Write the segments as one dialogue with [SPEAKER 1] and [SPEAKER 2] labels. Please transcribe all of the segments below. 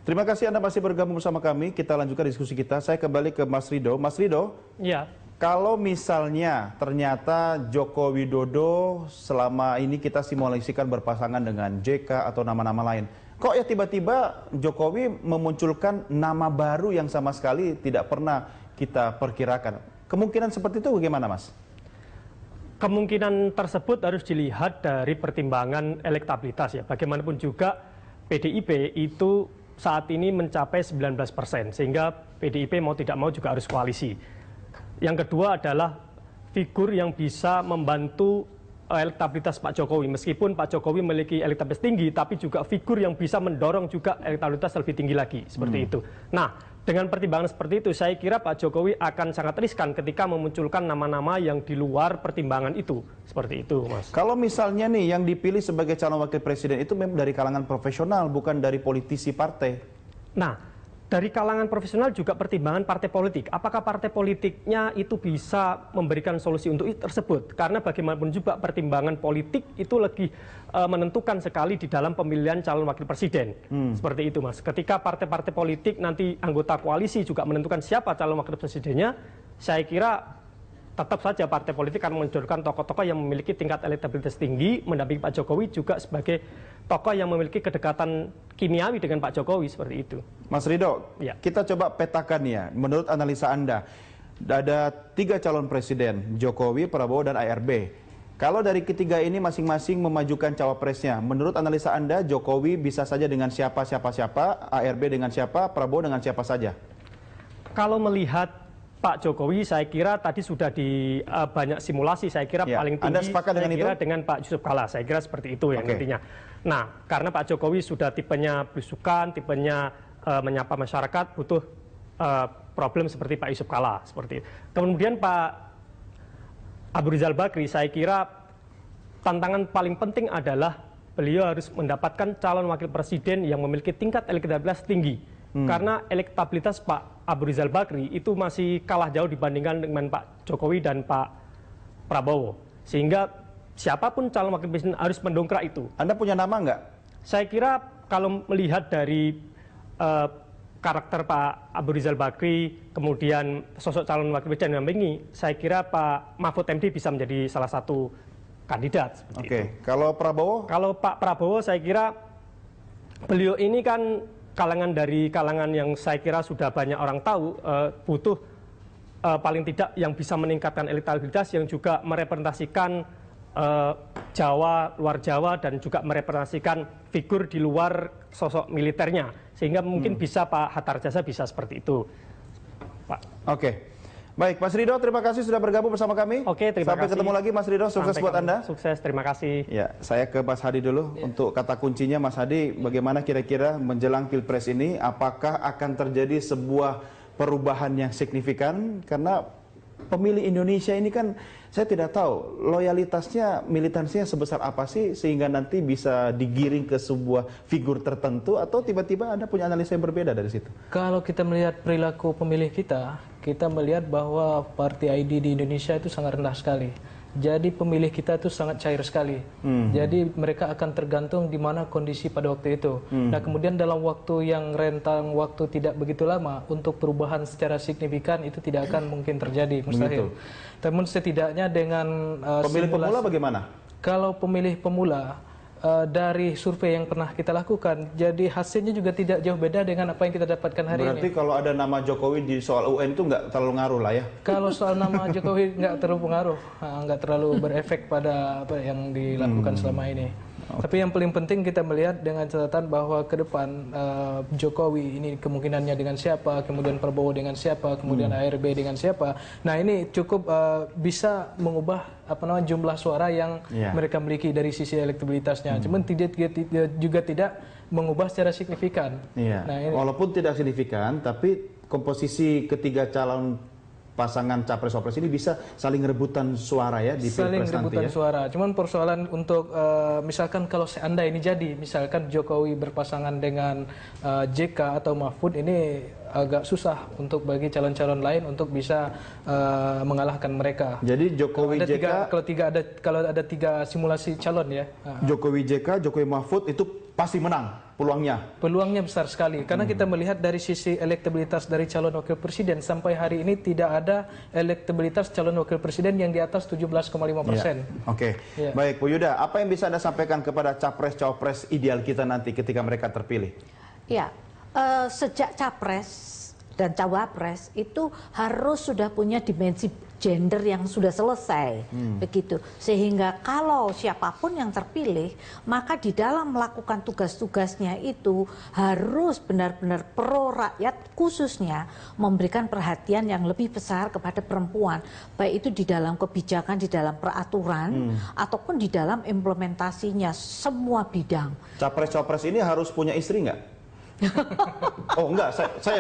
[SPEAKER 1] Terima kasih Anda masih bergabung bersama kami. Kita lanjutkan diskusi kita. Saya kembali ke Mas Rido. Mas Rido,
[SPEAKER 2] ya.
[SPEAKER 1] Kalau misalnya ternyata Joko Widodo selama ini kita simulasikan berpasangan dengan JK atau nama-nama lain, kok ya tiba-tiba Jokowi memunculkan nama baru yang sama sekali tidak pernah kita perkirakan. Kemungkinan seperti itu bagaimana, Mas?
[SPEAKER 2] Kemungkinan tersebut harus dilihat dari pertimbangan elektabilitas ya. Bagaimanapun juga PDIP itu saat ini mencapai 19%, sehingga PDIP mau tidak mau juga harus koalisi. Yang kedua adalah figur yang bisa membantu elektabilitas Pak Jokowi. Meskipun Pak Jokowi memiliki elektabilitas tinggi, tapi juga figur yang bisa mendorong juga elektabilitas lebih tinggi lagi, seperti itu. Nah, dengan pertimbangan seperti itu, saya kira Pak Jokowi akan sangat riskan ketika memunculkan nama-nama yang di luar pertimbangan itu. Seperti itu, Mas.
[SPEAKER 1] Kalau misalnya nih yang dipilih sebagai calon wakil presiden itu memang dari kalangan profesional, bukan dari politisi partai.
[SPEAKER 2] Nah, dari kalangan profesional juga pertimbangan partai politik. Apakah partai politiknya itu bisa memberikan solusi untuk itu tersebut? Karena bagaimanapun juga pertimbangan politik itu lebih menentukan sekali di dalam pemilihan calon wakil presiden. Seperti itu, Mas. Ketika partai-partai politik nanti anggota koalisi juga menentukan siapa calon wakil presidennya, saya kira tetap saja partai politik akan menunjukkan tokoh-tokoh yang memiliki tingkat elektabilitas tinggi, mendampingi Pak Jokowi juga sebagai tokoh yang memiliki kedekatan kimiawi dengan Pak Jokowi, seperti itu.
[SPEAKER 1] Mas Rido,
[SPEAKER 2] ya.
[SPEAKER 1] Kita coba petakan ya, menurut analisa Anda, ada 3 calon presiden, Jokowi, Prabowo, dan ARB. Kalau dari ketiga ini masing-masing memajukan cawapresnya, menurut analisa Anda, Jokowi bisa saja dengan siapa, ARB dengan siapa, Prabowo dengan siapa saja?
[SPEAKER 2] Kalau melihat Pak Jokowi, saya kira tadi sudah di banyak simulasi, saya kira paling tinggi.
[SPEAKER 1] Anda sepakat dengan itu?
[SPEAKER 2] Dengan Pak Yusuf Kalla, saya kira seperti itu yang intinya. Nah, karena Pak Jokowi sudah tipenya belusukan, tipenya menyapa masyarakat, butuh problem seperti Pak Yusuf Kalla, seperti itu. Kemudian Pak Abu Rizal Bakri, saya kira tantangan paling penting adalah beliau harus mendapatkan calon wakil presiden yang memiliki tingkat elektabilitas tinggi. Karena elektabilitas Pak Abu Rizal Bakri itu masih kalah jauh dibandingkan dengan Pak Jokowi dan Pak Prabowo. Sehingga siapapun calon wakil presiden harus mendongkrak itu.
[SPEAKER 1] Anda punya nama nggak?
[SPEAKER 2] Saya kira kalau melihat dari karakter Pak Abu Rizal Bakri, kemudian sosok calon wakil presiden yang mendampingi, saya kira Pak Mahfud MD bisa menjadi salah satu kandidat.
[SPEAKER 1] Oke, kalau Prabowo?
[SPEAKER 2] Kalau Pak Prabowo, saya kira beliau ini kan dari kalangan yang saya kira sudah banyak orang tahu, butuh paling tidak yang bisa meningkatkan elektabilitas, yang juga merepresentasikan Jawa, luar Jawa, dan juga merepresentasikan figur di luar sosok militernya, sehingga mungkin bisa Pak Hatta Rajasa bisa seperti itu, Pak.
[SPEAKER 1] Oke. Baik, Mas Rido, terima kasih sudah bergabung bersama kami.
[SPEAKER 2] Oke, terima kasih.
[SPEAKER 1] Sampai ketemu lagi, Mas Rido. Sukses buat Anda.
[SPEAKER 2] Sukses, terima kasih.
[SPEAKER 1] Ya, saya ke Mas Hadi dulu. Untuk kata kuncinya, Mas Hadi, bagaimana kira-kira menjelang Pilpres ini, apakah akan terjadi sebuah perubahan yang signifikan? Karena pemilih Indonesia ini kan, saya tidak tahu loyalitasnya, militansinya sebesar apa sih, sehingga nanti bisa digiring ke sebuah figur tertentu, atau tiba-tiba Anda punya analisa yang berbeda dari situ?
[SPEAKER 3] Kalau kita melihat perilaku pemilih kita melihat bahwa party ID di Indonesia itu sangat rendah sekali. Jadi pemilih kita itu sangat cair sekali. Jadi mereka akan tergantung di mana kondisi pada waktu itu. Nah, kemudian dalam waktu yang rentang waktu tidak begitu lama, untuk perubahan secara signifikan itu tidak akan mungkin terjadi, mustahil. Namun setidaknya dengan
[SPEAKER 1] pemilih pemula bagaimana?
[SPEAKER 3] Kalau pemilih pemula, dari survei yang pernah kita lakukan, jadi hasilnya juga tidak jauh beda dengan apa yang kita dapatkan hari ini.
[SPEAKER 1] Berarti kalau ada nama Jokowi di soal UN itu nggak terlalu ngaruh lah ya?
[SPEAKER 3] Kalau soal nama Jokowi nggak terlalu pengaruh, nggak terlalu berefek pada apa yang dilakukan selama ini. Tapi yang paling penting kita melihat dengan catatan bahwa ke depan Jokowi ini kemungkinannya dengan siapa, kemudian Prabowo dengan siapa, kemudian ARB dengan siapa. Nah, ini cukup bisa mengubah jumlah suara yang mereka miliki dari sisi elektabilitasnya. Cuman juga tidak mengubah secara signifikan.
[SPEAKER 1] Nah, walaupun tidak signifikan, tapi komposisi ketiga calon pasangan capres-wapres ini bisa saling rebutan suara ya di Pilpres nanti ya?
[SPEAKER 3] Saling rebutan suara. Cuman persoalan untuk misalkan kalau seandainya ini jadi, misalkan Jokowi berpasangan dengan JK atau Mahfud, ini agak susah untuk bagi calon-calon lain untuk bisa mengalahkan mereka.
[SPEAKER 1] Jadi Jokowi JK
[SPEAKER 3] kalau ada tiga simulasi calon ya.
[SPEAKER 1] Jokowi JK, Jokowi Mahfud itu pasti menang.
[SPEAKER 3] Peluangnya besar sekali karena kita melihat dari sisi elektabilitas dari calon wakil presiden sampai hari ini tidak ada elektabilitas calon wakil presiden yang di atas 17,5%.
[SPEAKER 1] Oke. Baik, Bu Yuda, apa yang bisa Anda sampaikan kepada capres-cawapres ideal kita nanti ketika mereka terpilih?
[SPEAKER 4] Ya, sejak capres dan cawapres itu harus sudah punya dimensi gender yang sudah selesai, begitu. Sehingga kalau siapapun yang terpilih, maka di dalam melakukan tugas-tugasnya itu harus benar-benar pro rakyat, khususnya memberikan perhatian yang lebih besar kepada perempuan, baik itu di dalam kebijakan, di dalam peraturan, ataupun di dalam implementasinya semua bidang.
[SPEAKER 1] Capres-cawapres ini harus punya istri nggak? Oh enggak, saya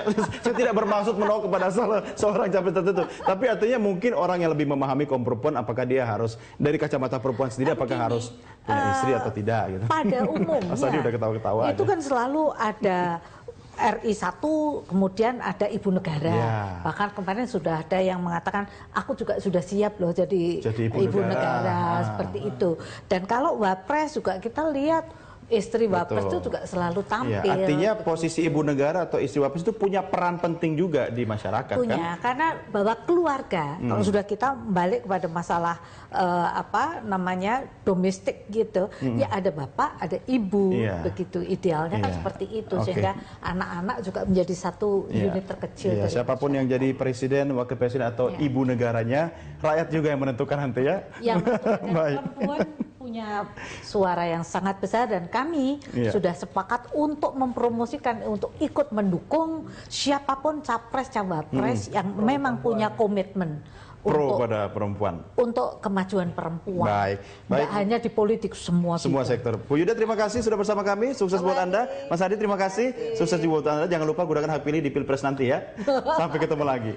[SPEAKER 1] tidak bermaksud menolak kepada seorang capres tertentu. Tapi artinya mungkin orang yang lebih memahami kaum perempuan, apakah dia harus dari kacamata perempuan sendiri, apakah harus punya istri atau tidak? Gitu.
[SPEAKER 4] Pada umumnya,
[SPEAKER 1] Mas Adi udah ketawa-ketawa
[SPEAKER 4] itu
[SPEAKER 1] aja.
[SPEAKER 4] Kan selalu ada RI 1, kemudian ada ibu negara. Bahkan kemarin sudah ada yang mengatakan, aku juga sudah siap loh jadi ibu negara, seperti itu. Dan kalau wapres juga kita lihat, istri wapres itu juga selalu tampil.
[SPEAKER 1] Artinya posisi ibu negara atau istri wapres itu punya peran penting juga di masyarakat,
[SPEAKER 4] punya,
[SPEAKER 1] kan?
[SPEAKER 4] Karena bahwa keluarga, kalau sudah kita balik kepada masalah domestik gitu, ya ada bapak, ada ibu, begitu idealnya kan seperti itu, sehingga anak-anak juga menjadi satu unit terkecil.
[SPEAKER 1] Siapapun yang jadi presiden, wakil presiden atau ibu negaranya, rakyat juga yang menentukan nanti ya.
[SPEAKER 4] Yang perempuan punya suara yang sangat besar dan kami sudah sepakat untuk mempromosikan, untuk ikut mendukung siapapun capres cawapres yang memang punya komitmen
[SPEAKER 1] pro pada perempuan,
[SPEAKER 4] untuk kemajuan perempuan.
[SPEAKER 1] Baik.
[SPEAKER 4] Tidak hanya di politik, semua
[SPEAKER 1] sektor. Bu Yuda, terima kasih sudah bersama kami. Sukses buat Anda. Mas Adi, terima kasih. Sukses buat Anda. Jangan lupa gunakan hak pilih di Pilpres nanti ya. Sampai ketemu lagi.